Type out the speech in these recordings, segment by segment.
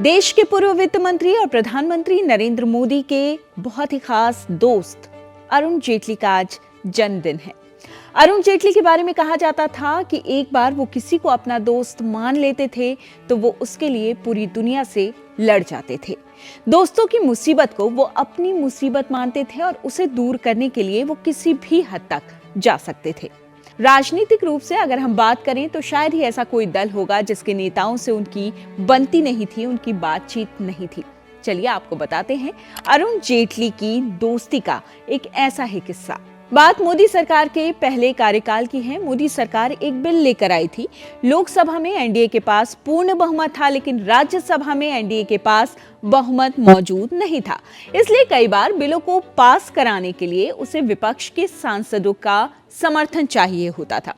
देश के पूर्व वित्त मंत्री और प्रधानमंत्री नरेंद्र मोदी के बहुत ही खास दोस्त अरुण जेटली का आज जन्मदिन है। अरुण जेटली के बारे में कहा जाता था कि एक बार वो किसी को अपना दोस्त मान लेते थे तो वो उसके लिए पूरी दुनिया से लड़ जाते थे। दोस्तों की मुसीबत को वो अपनी मुसीबत मानते थे और उसे दूर करने के लिए वो किसी भी हद तक जा सकते थे। राजनीतिक रूप से अगर हम बात करें तो शायद ही ऐसा कोई दल होगा जिसके नेताओं से उनकी बनती नहीं थी, उनकी बातचीत नहीं थी। चलिए आपको बताते हैं अरुण जेटली की दोस्ती का एक ऐसा ही किस्सा। बात मोदी सरकार के पहले कार्यकाल की है। मोदी सरकार एक बिल लेकर आई थी। लोकसभा में एनडीए के पास पूर्ण बहुमत था, लेकिन राज्यसभा में एनडीए के पास बहुमत मौजूद नहीं था। इसलिए कई बार बिलों को पास कराने के लिए उसे विपक्ष के सांसदों का समर्थन चाहिए होता था।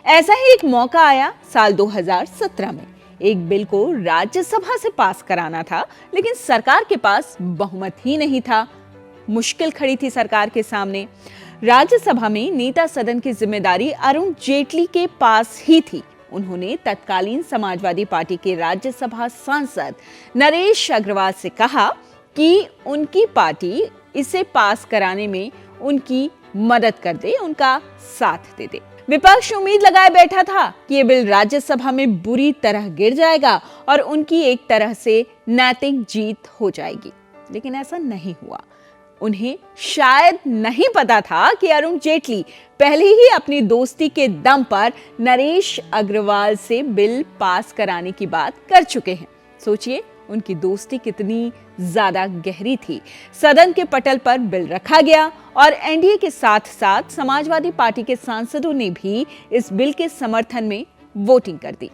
ऐसा ही एक मौका आया साल 2017 में। एक बिल को राज्यसभा से पास कराना था, लेकिन सरकार के पास बहुमत ही नहीं था। मुश्किल खड़ी थी सरकार के सामने। राज्यसभा में नेता सदन की जिम्मेदारी अरुण जेटली के पास ही थी। उन्होंने तत्कालीन समाजवादी पार्टी के राज्यसभा सांसद नरेश अग्रवाल से कहा कि उनकी पार्टी इसे पास कराने में उनकी मदद कर दे, उनका साथ दे दे। विपक्ष उम्मीद लगाए बैठा था कि ये बिल राज्यसभा में बुरी तरह गिर जाएगा और उनकी एक तरह से नैतिक जीत हो जाएगी, लेकिन ऐसा नहीं हुआ। उन्हें शायद नहीं पता था कि अरुण जेटली पहले ही अपनी दोस्ती के दम पर नरेश अग्रवाल से बिल पास कराने की बात कर चुके हैं। सोचिए उनकी दोस्ती कितनी ज्यादा गहरी थी। सदन के पटल पर बिल रखा गया और एनडीए के साथ साथ समाजवादी पार्टी के सांसदों ने भी इस बिल के समर्थन में वोटिंग कर दी।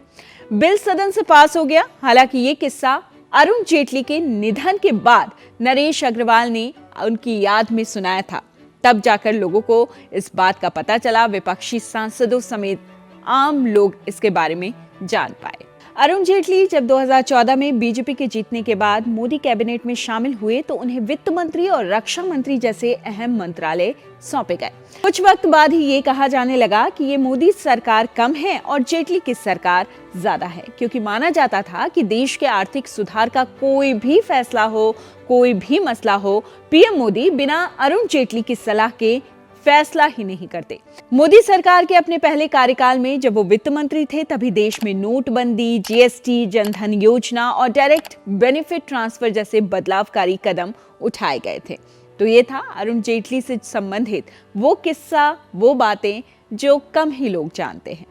बिल सदन से पास हो गया। हालांकि ये किस्सा अरुण जेटली के निधन के बाद नरेश अग्रवाल ने उनकी याद में सुनाया था। तब जाकर लोगों को इस बात का पता चला, विपक्षी सांसदों समेत आम लोग इसके बारे में जान पाए। अरुण जेटली जब 2014 में बीजेपी के जीतने के बाद मोदी कैबिनेट में शामिल हुए तो उन्हें वित्त मंत्री और रक्षा मंत्री जैसे अहम मंत्रालय सौंपे गए। कुछ वक्त बाद ही ये कहा जाने लगा कि ये मोदी सरकार कम है और जेटली की सरकार ज्यादा है, क्योंकि माना जाता था कि देश के आर्थिक सुधार का कोई भी फैसला हो, कोई भी मसला हो, पीएम मोदी बिना अरुण जेटली की सलाह के फैसला ही नहीं करते। मोदी सरकार के अपने पहले कार्यकाल में जब वो वित्त मंत्री थे तभी देश में नोटबंदी, जीएसटी, जनधन योजना और डायरेक्ट बेनिफिट ट्रांसफर जैसे बदलावकारी कदम उठाए गए थे। तो ये था अरुण जेटली से संबंधित वो किस्सा, वो बातें जो कम ही लोग जानते हैं।